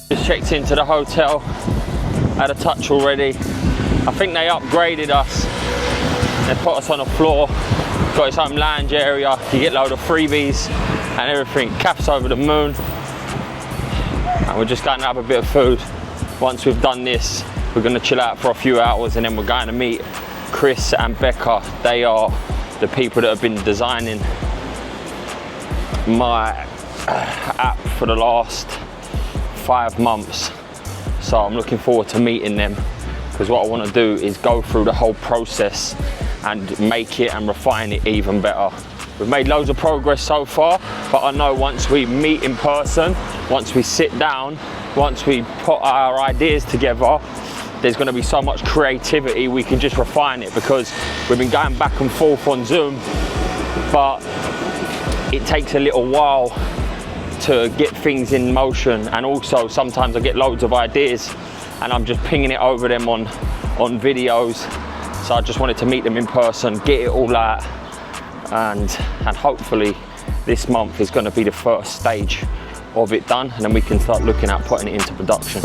Just checked into the hotel, had a touch already. I think they upgraded us. They put us on a floor, got its own lounge area. You get a load of freebies and everything. Cath's over the moon. And we're just going to have a bit of food. Once we've done this, we're going to chill out for a few hours and then we're going to meet Chris and Becca. They are the people that have been designing my app for the last 5 months. So I'm looking forward to meeting them, because what I want to do is go through the whole process and make it and refine it even better. We've made loads of progress so far, but I know once we meet in person, once we sit down, once we put our ideas together, there's going to be so much creativity, we can just refine it, because we've been going back and forth on Zoom, but it takes a little while to get things in motion. And also sometimes I get loads of ideas and I'm just pinging it over them on videos. So I just wanted to meet them in person, get it all out, and hopefully this month is going to be the first stage of it done, and then we can start looking at putting it into production.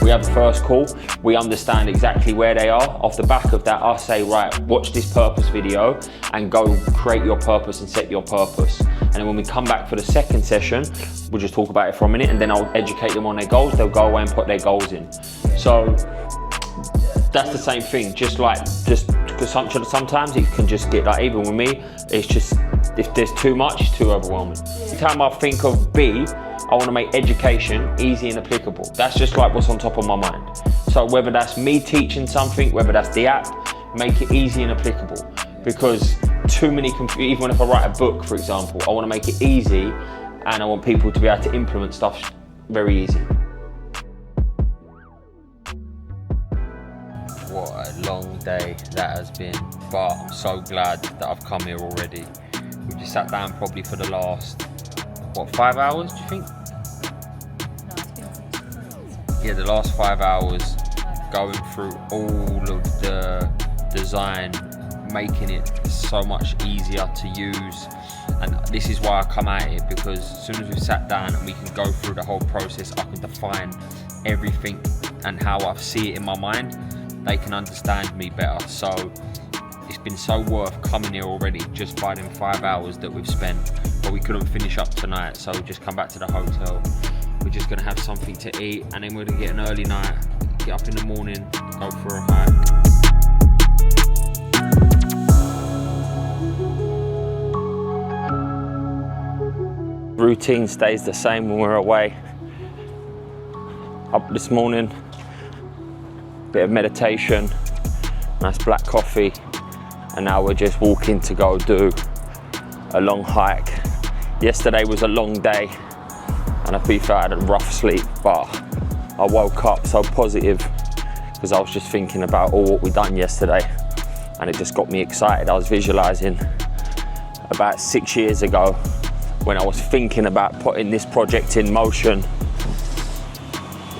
We have the first call, we understand exactly where they are. Off the back of that, I say, right, watch this purpose video and go create your purpose and set your purpose. And then when we come back for the second session, we'll just talk about it for a minute and then I'll educate them on their goals. They'll go away and put their goals in. So that's the same thing, just because sometimes it can just get, like, even with me, it's just, if there's too much, it's too overwhelming. Every time I think of B, I want to make education easy and applicable. That's just like what's on top of my mind. So whether that's me teaching something, whether that's the app, make it easy and applicable. Because too many, even if I write a book, for example, I want to make it easy and I want people to be able to implement stuff very easy. What a long day that has been, but I'm so glad that I've come here already. We just sat down probably for the last, what, 5 hours, do you think? Yeah, the last 5 hours, going through all of the design, making it so much easier to use. And this is why I come at it, because as soon as we've sat down and we can go through the whole process, I can define everything and how I see it in my mind, they can understand me better. So it's been so worth coming here already, just by them 5 hours that we've spent. But we couldn't finish up tonight, so we just come back to the hotel. We're just gonna have something to eat, and then we're gonna get an early night, get up in the morning, go for a hike. Routine stays the same when we're away. Up this morning, bit of meditation, nice black coffee, and now we're just walking to go do a long hike. Yesterday was a long day, and I felt I had a rough sleep, but I woke up so positive because I was just thinking about all what we done yesterday, and it just got me excited. I was visualizing about 6 years ago when I was thinking about putting this project in motion,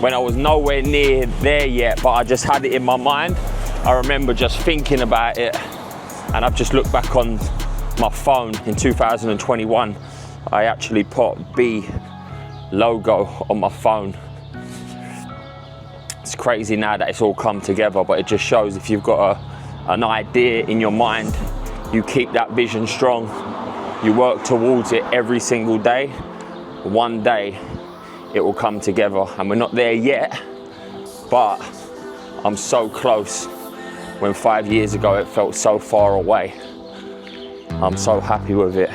when I was nowhere near there yet, but I just had it in my mind. I remember just thinking about it, and I've just looked back on my phone in 2021. I actually put B logo on my phone. It's crazy now that it's all come together, but it just shows if you've got an idea in your mind, you keep that vision strong, you work towards it every single day, one day it will come together. And we're not there yet, but I'm so close. When 5 years ago it felt so far away. I'm so happy with it.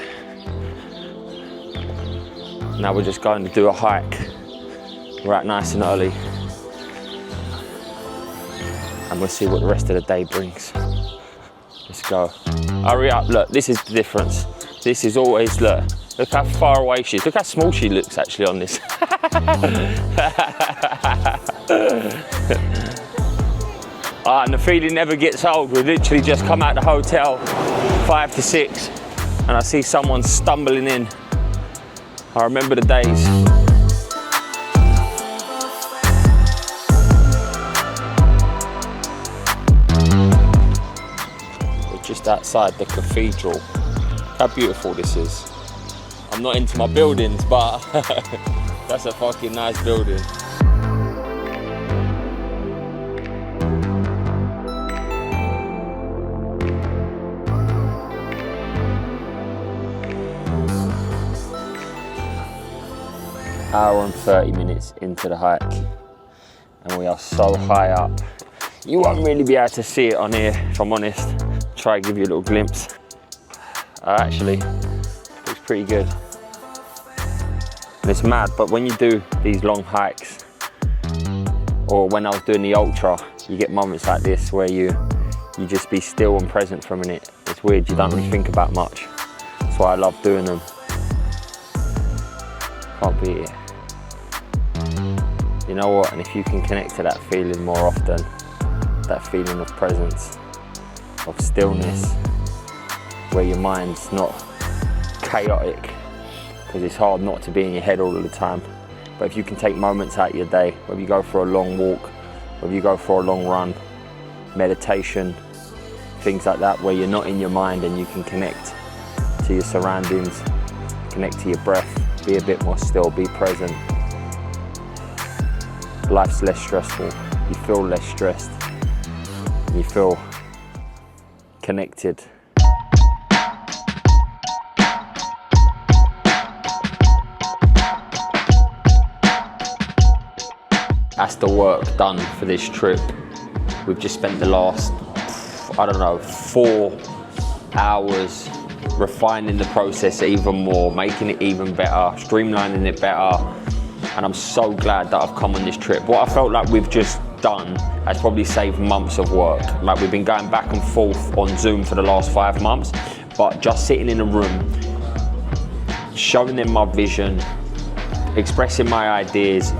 Now we're just going to do a hike. We're out nice and early, and we'll see what the rest of the day brings. Let's go. Hurry up, look, this is the difference. This is always, look how far away she is. Look how small she looks actually on this. And the feeling never gets old. We literally just come out the hotel 5 to 6 and I see someone stumbling in. I remember the days. just outside the cathedral. How beautiful this is. I'm not into my buildings, but that's a fucking nice building. Hour and 30 minutes into the hike, and we are so high up. You won't really be able to see it on here, if I'm honest. Try and give you a little glimpse. Actually, looks pretty good. And it's mad, but when you do these long hikes, or when I was doing the ultra, you get moments like this where you just be still and present for a minute. It's weird, you don't really think about much. That's why I love doing them. Can't beat it. You know what, and if you can connect to that feeling more often, that feeling of presence, of stillness, where your mind's not chaotic, because it's hard not to be in your head all of the time. But if you can take moments out of your day, whether you go for a long walk, whether you go for a long run, meditation, things like that, where you're not in your mind and you can connect to your surroundings, connect to your breath, be a bit more still, be present. Life's less stressful, you feel less stressed, you feel connected. That's the work done for this trip. We've just spent the last, I don't know, 4 hours refining the process even more, making it even better, streamlining it better. And I'm so glad that I've come on this trip. What I felt like we've just done has probably saved months of work. Like, we've been going back and forth on Zoom for the last 5 months, but just sitting in a room, showing them my vision, expressing my ideas,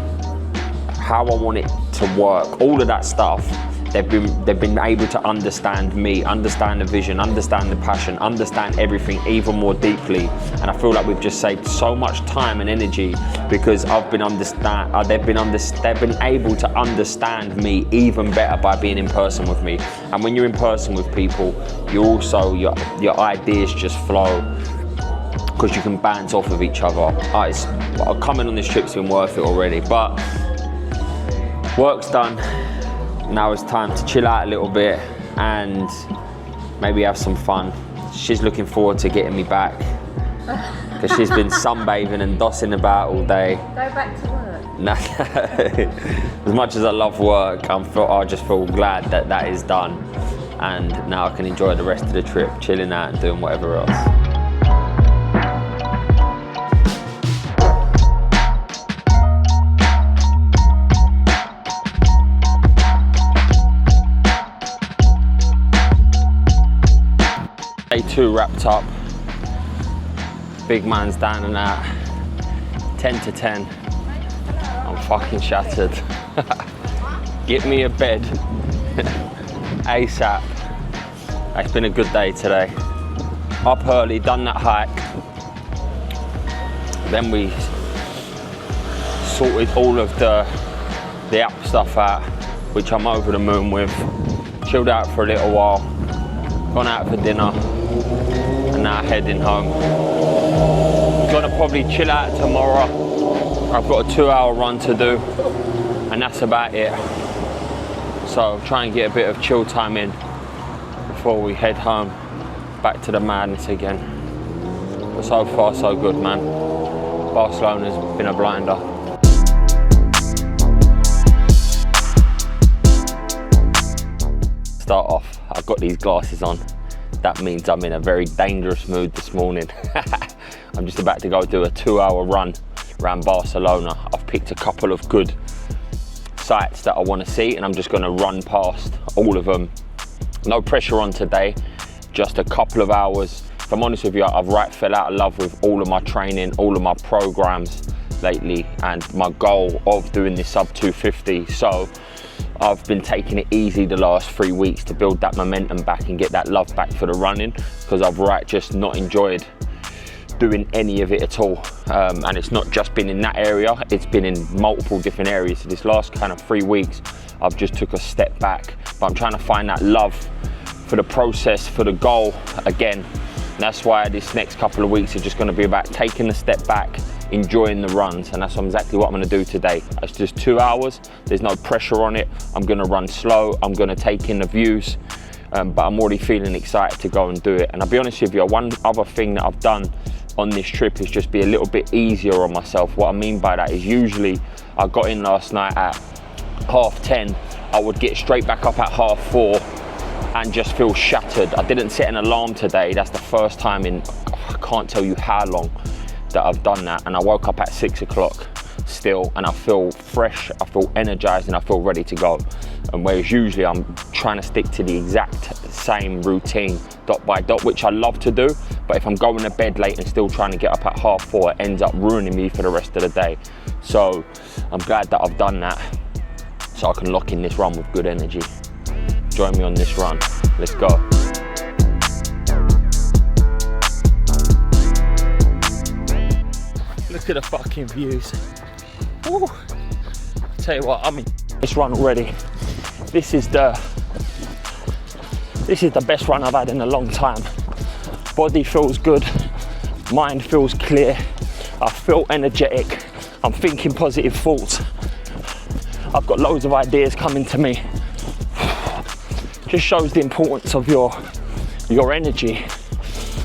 how I want it to work, all of that stuff, they've been able to understand me, understand the vision, understand the passion, understand everything even more deeply. And I feel like we've just saved so much time and energy because they've been able to understand me even better by being in person with me. And when you're in person with people, you also, your ideas just flow, because you can bounce off of each other. Coming on this trip's been worth it already, but work's done. Now it's time to chill out a little bit and maybe have some fun. She's looking forward to getting me back because she's been sunbathing and dossing about all day. Go back to work. No, as much as I love work, I just feel glad that that is done, and now I can enjoy the rest of the trip, chilling out and doing whatever else. Day 2 wrapped up. Big man's down and out. 10 to 10. I'm fucking shattered. Get me a bed. ASAP. It's been a good day today. Up early, done that hike. Then we sorted all of the app stuff out, which I'm over the moon with. Chilled out for a little while. Gone out for dinner. And now heading home. I'm gonna probably chill out tomorrow. I've got a 2-hour run to do, and that's about it. So try and get a bit of chill time in before we head home, back to the madness again. But so far so good, man. Barcelona's been a blinder. Start off, I've got these glasses on. That means I'm in a very dangerous mood this morning. I'm just about to go do a 2-hour run around Barcelona. I've picked a couple of good sites that I want to see, and I'm just going to run past all of them. No pressure on today, just a couple of hours. If I'm honest with you, I've fell out of love with all of my training, all of my programs lately, and my goal of doing this sub 250. So I've been taking it easy the last 3 weeks to build that momentum back and get that love back for the running, because I've just not enjoyed doing any of it at all. And it's not just been in that area, it's been in multiple different areas. So this last kind of 3 weeks, I've just took a step back, but I'm trying to find that love for the process, for the goal again. That's why this next couple of weeks are just going to be about taking a step back, enjoying the runs, and that's exactly what I'm going to do today. It's just 2 hours, there's no pressure on it. I'm going to run slow, I'm going to take in the views, but I'm already feeling excited to go and do it. And I'll be honest with you, one other thing that I've done on this trip is just be a little bit easier on myself. What I mean by that is, usually I got in last night at 10:30, I would get straight back up at 4:30 and just feel shattered. I didn't set an alarm today. That's the first time in, I can't tell you how long, that I've done that. And I woke up at 6 o'clock still, and I feel fresh, I feel energized, and I feel ready to go. And whereas usually I'm trying to stick to the exact same routine, dot by dot, which I love to do, but if I'm going to bed late and still trying to get up at 4:30, it ends up ruining me for the rest of the day. So I'm glad that I've done that, so I can lock in this run with good energy. Join me on this run. Let's go. Look at the fucking views. Woo. Tell you what, I'm in this run already. This is the best run I've had in a long time. Body feels good, mind feels clear, I feel energetic, I'm thinking positive thoughts. I've got loads of ideas coming to me. Just shows the importance of your energy.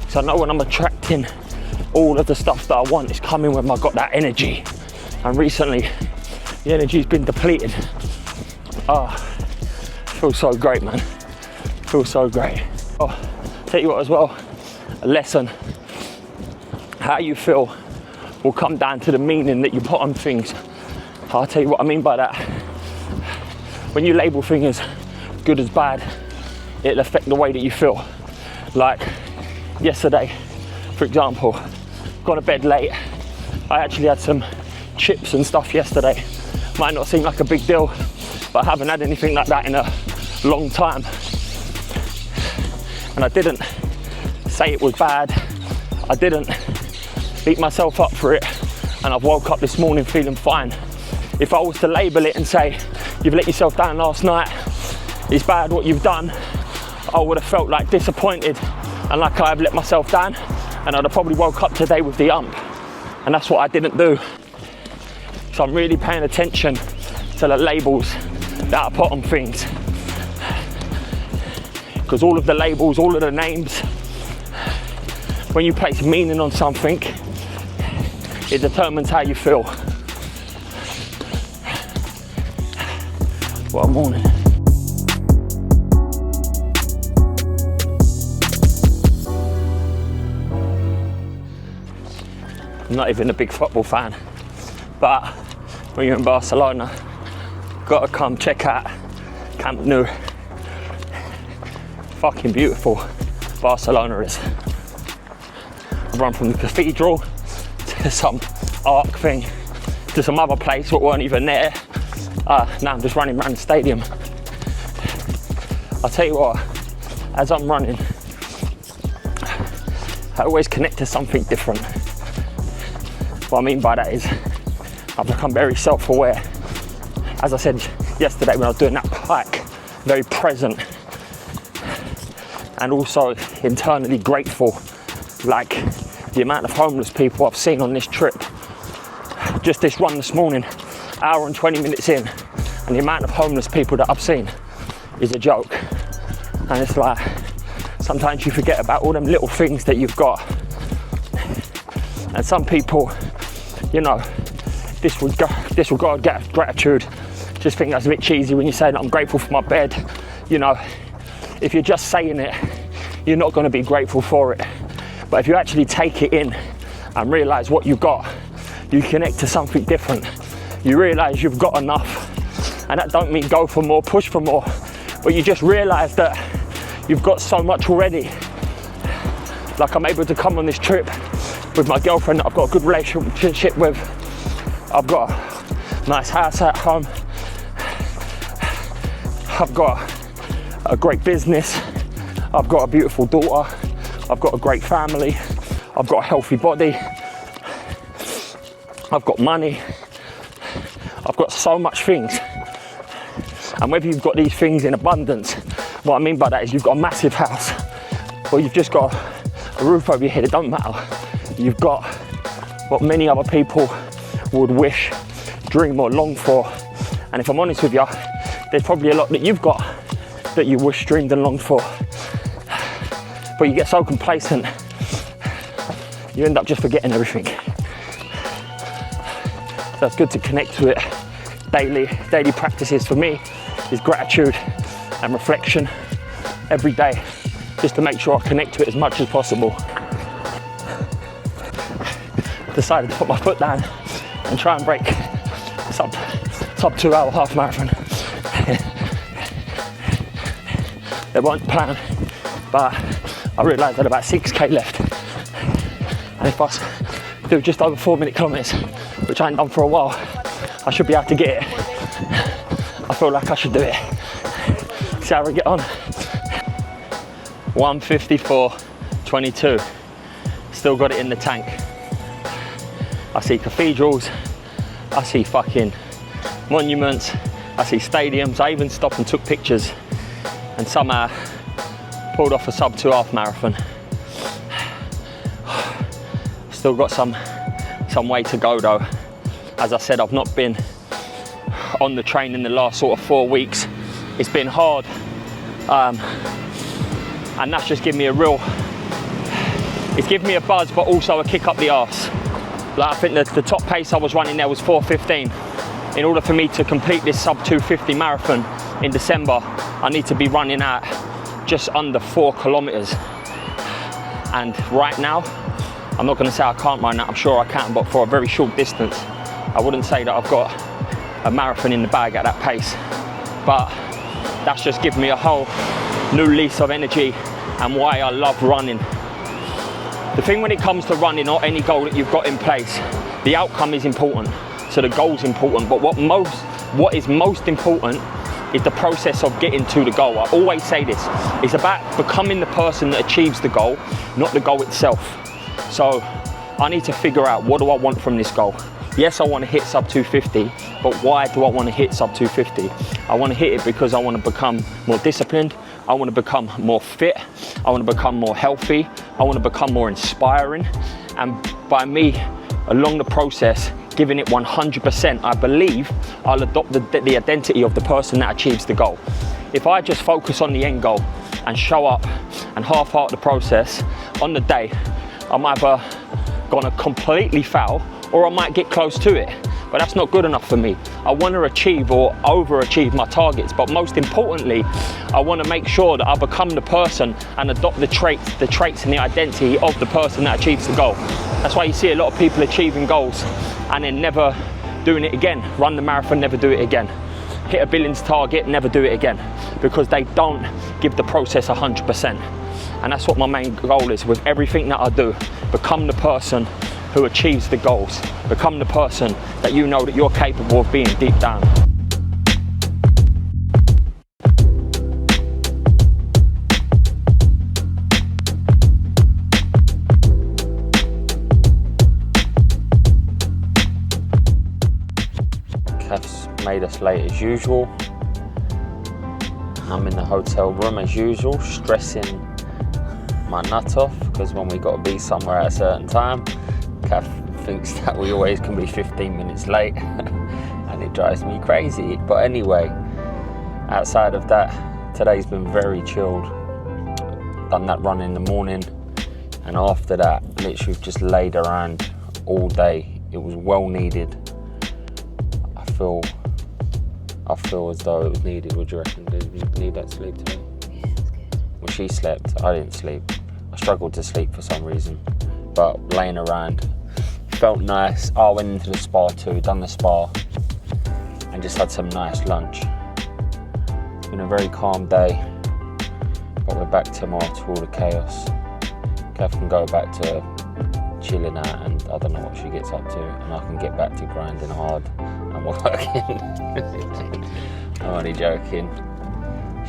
So I know when I'm attracting all of the stuff that I want, it's coming when I've got that energy. And recently, the energy's been depleted. Feels so great, man. Feels so great. Tell you what as well, a lesson. How you feel will come down to the meaning that you put on things. I'll tell you what I mean by that. When you label things as good as bad, it'll affect the way that you feel. Like yesterday, for example, gone to bed late. I actually had some chips and stuff yesterday. Might not seem like a big deal, but I haven't had anything like that in a long time. And I didn't say it was bad. I didn't beat myself up for it. And I've woke up this morning feeling fine. If I was to label it and say, you've let yourself down last night, it's bad what you've done, I would have felt like disappointed and like I've let myself down, and I'd have probably woke up today with the ump. And that's what I didn't do. So I'm really paying attention to the labels that I put on things. Because all of the labels, all of the names, when you place meaning on something, it determines how you feel. What a morning. I'm not even a big football fan, but when you're in Barcelona, gotta come check out Camp Nou. Fucking beautiful Barcelona is. I've run from the cathedral to some arc thing to some other place that weren't even there. Now I'm just running around the stadium. I'll tell you what, as I'm running, I always connect to something different. What I mean by that is I've become very self-aware. As I said yesterday when I was doing that hike, very present and also internally grateful. Like the amount of homeless people I've seen on this trip. Just this run this morning, hour and 20 minutes in, and the amount of homeless people that I've seen is a joke. And it's like, sometimes you forget about all them little things that you've got. And some people, you know, disregard gratitude. Just think that's a bit cheesy when you say that I'm grateful for my bed. You know, if you're just saying it, you're not going to be grateful for it. But if you actually take it in and realize what you've got, you connect to something different. You realize you've got enough. And that don't mean go for more, push for more, but you just realize that you've got so much already. Like I'm able to come on this trip with my girlfriend that I've got a good relationship with. I've got a nice house at home. I've got a great business. I've got a beautiful daughter. I've got a great family. I've got a healthy body. I've got money. I've got so much things. And whether you've got these things in abundance What I mean by that is you've got a massive house, or you've just got a roof over your head, it doesn't matter. You've got what many other people would wish, dream or long for. And if I'm honest with you, there's probably a lot that you've got that you wish, dreamed and longed for. But you get so complacent, you end up just forgetting everything. So it's good to connect to it. Daily practices for me is gratitude and reflection every day, just to make sure I connect to it as much as possible. Decided to put my foot down and try and break sub 2 hour half marathon. It wasn't planned, but I realised I had about 6k left. And if I do just over 4-minute kilometres, which I ain't done for a while, I should be able to get it. I feel like I should do it. See how we get on. 1:54.22. Still got it in the tank. I see cathedrals, I see fucking monuments, I see stadiums. I even stopped and took pictures and somehow pulled off a sub 2 half marathon. Still got some way to go though. As I said, I've not been on the train in the last sort of 4 weeks. It's been hard, and that's just given me it's given me a buzz, but also a kick up the arse. Like, I think the top pace I was running there was 4:15. In order for me to complete this sub 250 marathon in December, I need to be running at just under 4 kilometers. And right now, I'm not going to say I can't run that, I'm sure I can, but for a very short distance, I wouldn't say that I've got a marathon in the bag at that pace. But that's just given me a whole new lease of energy and why I love running. The thing when it comes to running or any goal that you've got in place, the outcome is important, so the goal's important, but what is most important is the process of getting to the goal. I always say this, it's about becoming the person that achieves the goal, not the goal itself. So I need to figure out, what do I want from this goal? Yes, I want to hit sub 250, but why do I want to hit sub 250? I want to hit it because I want to become more disciplined, I want to become more fit, I want to become more healthy, I want to become more inspiring, and by me, along the process, giving it 100%, I believe I'll adopt the identity of the person that achieves the goal. If I just focus on the end goal and show up and half-heart the process, on the day, I'm either gonna completely fail or I might get close to it. But that's not good enough for me. I want to achieve or overachieve my targets, but most importantly, I want to make sure that I become the person and adopt the traits and the identity of the person that achieves the goal. That's why you see a lot of people achieving goals and then never doing it again. Run the marathon, never do it again. Hit a billions target, never do it again, because they don't give the process 100%. And that's what my main goal is with everything that I do. Become the person who achieves the goals. Become the person that you know that you're capable of being deep down. Cath's made us late as usual. I'm in the hotel room as usual, stressing my nut off, because when we got to be somewhere at a certain time, Cath thinks that we always can be 15 minutes late and it drives me crazy. But anyway, outside of that, today's been very chilled. Done that run in the morning, and after that, literally just laid around all day. It was well needed. I feel as though it was needed. Would you reckon? Did you need that sleep today? Yeah, it was good. Well, she slept, I didn't sleep. I struggled to sleep for some reason, but laying around felt nice. I went into the spa too, done the spa, and just had some nice lunch. It's been a very calm day, but we're back tomorrow to all the chaos. Cath can go back to chilling out, and I don't know what she gets up to, and I can get back to grinding hard and working. I'm only joking.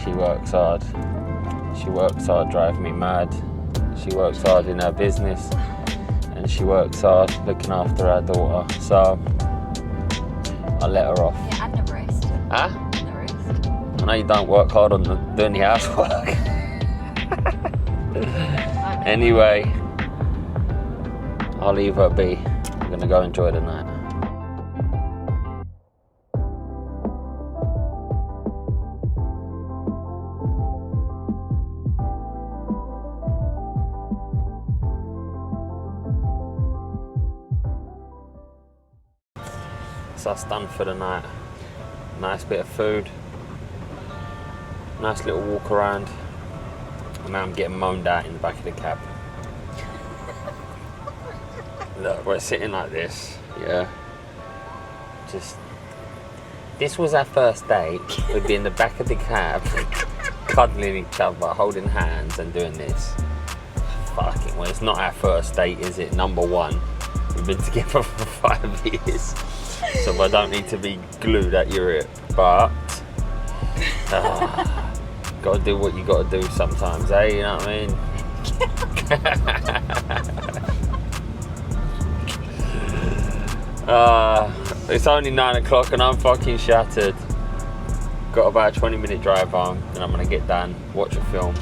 She works hard. She works hard driving me mad. She works hard in her business, and she works hard looking after her daughter. So I'll let her off. Yeah, and a rest. Huh? And a rest. I know you don't work hard on doing the housework. Anyway, I'll leave her be. I'm gonna go enjoy the night. So that's done for the night. Nice bit of food. Nice little walk around. And now I'm getting moaned out in the back of the cab. Look, we're sitting like this, yeah. Just, this was our first date. We'd be in the back of the cab, cuddling each other, holding hands and doing this. Fucking well, it's not our first date, is it? Number one. We've been together for 5 years. So I don't need to be glued at your hip, but gotta do what you gotta do sometimes, eh? You know what I mean? It's only 9 o'clock and I'm fucking shattered. Got about a 20-minute drive home, and I'm gonna get done, watch a film,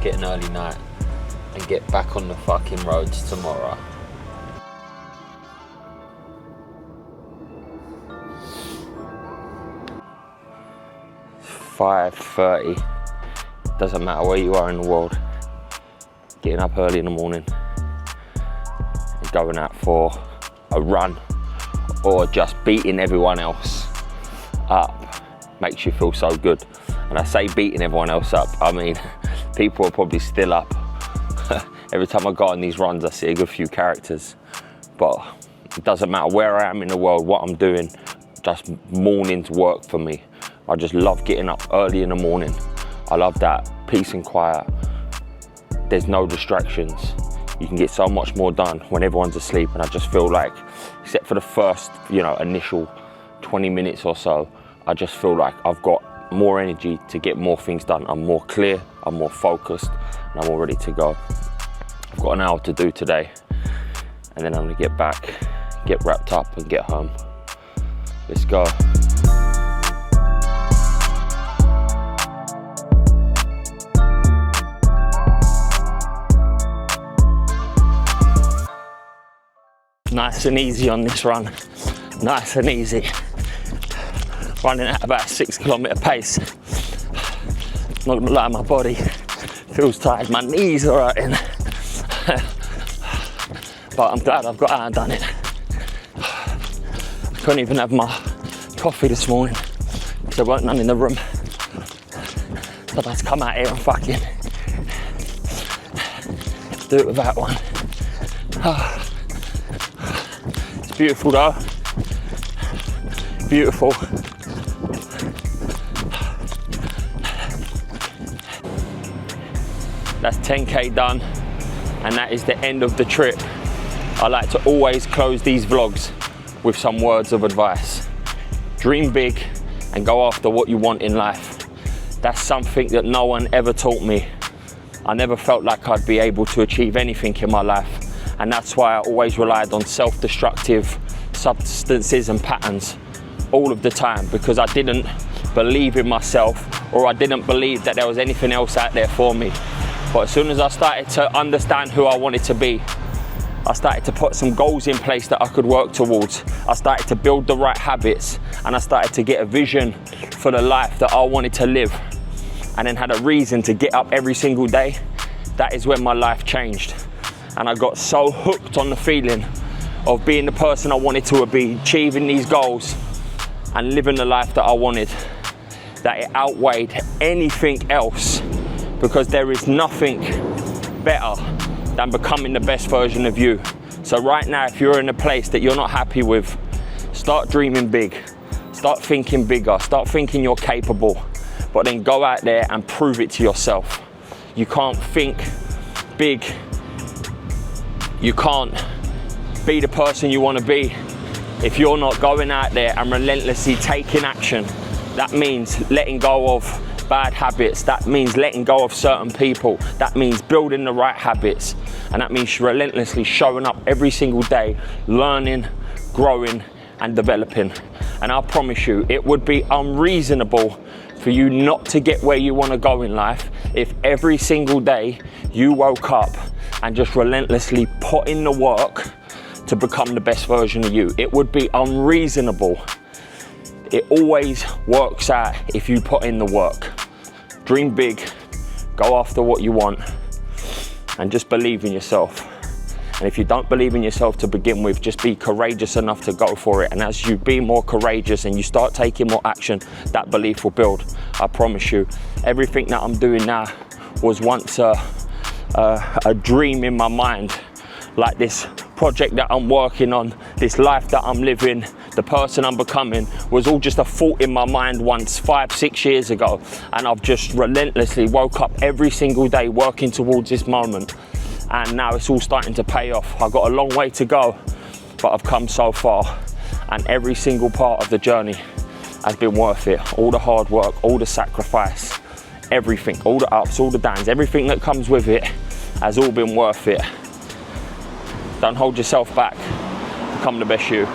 get an early night, and get back on the fucking roads tomorrow. 5:30. Doesn't matter where you are in the world. Getting up early in the morning and going out for a run or just beating everyone else up makes you feel so good. And I say beating everyone else up, I mean people are probably still up. Every time I go on these runs I see a good few characters, but it doesn't matter where I am in the world, what I'm doing, just mornings work for me. I just love getting up early in the morning. I love that peace and quiet. There's no distractions. You can get so much more done when everyone's asleep, and I just feel like, except for the first, initial 20 minutes or so, I just feel like I've got more energy to get more things done. I'm more clear, I'm more focused, and I'm all ready to go. I've got an hour to do today, and then I'm gonna get back, get wrapped up and get home. Let's go. Nice and easy on this run, nice and easy. Running at about a 6 kilometre pace. Not gonna lie, my body feels tired, my knees are hurting. But I'm glad I've got out and done it. I couldn't even have my coffee this morning because there weren't none in the room. So I had to come out here and fucking do it without one. Beautiful though, beautiful. That's 10k done, and that is the end of the trip. I like to always close these vlogs with some words of advice. Dream big and go after what you want in life. That's something that no one ever taught me. I never felt like I'd be able to achieve anything in my life. And that's why I always relied on self-destructive substances and patterns all of the time, because I didn't believe in myself, or I didn't believe that there was anything else out there for me. But as soon as I started to understand who I wanted to be, I started to put some goals in place that I could work towards. I started to build the right habits, and I started to get a vision for the life that I wanted to live, and then had a reason to get up every single day. That is when my life changed. And I got so hooked on the feeling of being the person I wanted to be, achieving these goals and living the life that I wanted, that it outweighed anything else, because there is nothing better than becoming the best version of you. So right now, if you're in a place that you're not happy with, start dreaming big, start thinking bigger, start thinking you're capable, but then go out there and prove it to yourself. You can't think big, you can't be the person you want to be if you're not going out there and relentlessly taking action. That means letting go of bad habits, that means letting go of certain people, that means building the right habits, and that means relentlessly showing up every single day, learning, growing and developing. And I promise you, it would be unreasonable for you not to get where you want to go in life if every single day you woke up and just relentlessly put in the work to become the best version of you. It would be unreasonable. It always works out if you put in the work. Dream big, go after what you want, and just believe in yourself. And if you don't believe in yourself to begin with, just be courageous enough to go for it. And as you be more courageous and you start taking more action, that belief will build. I promise you, everything that I'm doing now was once a dream in my mind. Like this project that I'm working on, this life that I'm living, the person I'm becoming, was all just a thought in my mind once 5-6 years ago. And I've just relentlessly woke up every single day working towards this moment. And now it's all starting to pay off. I've got a long way to go, but I've come so far. And every single part of the journey has been worth it. All the hard work, all the sacrifice, everything, all the ups, all the downs, everything that comes with it has all been worth it. Don't hold yourself back. Become the best you.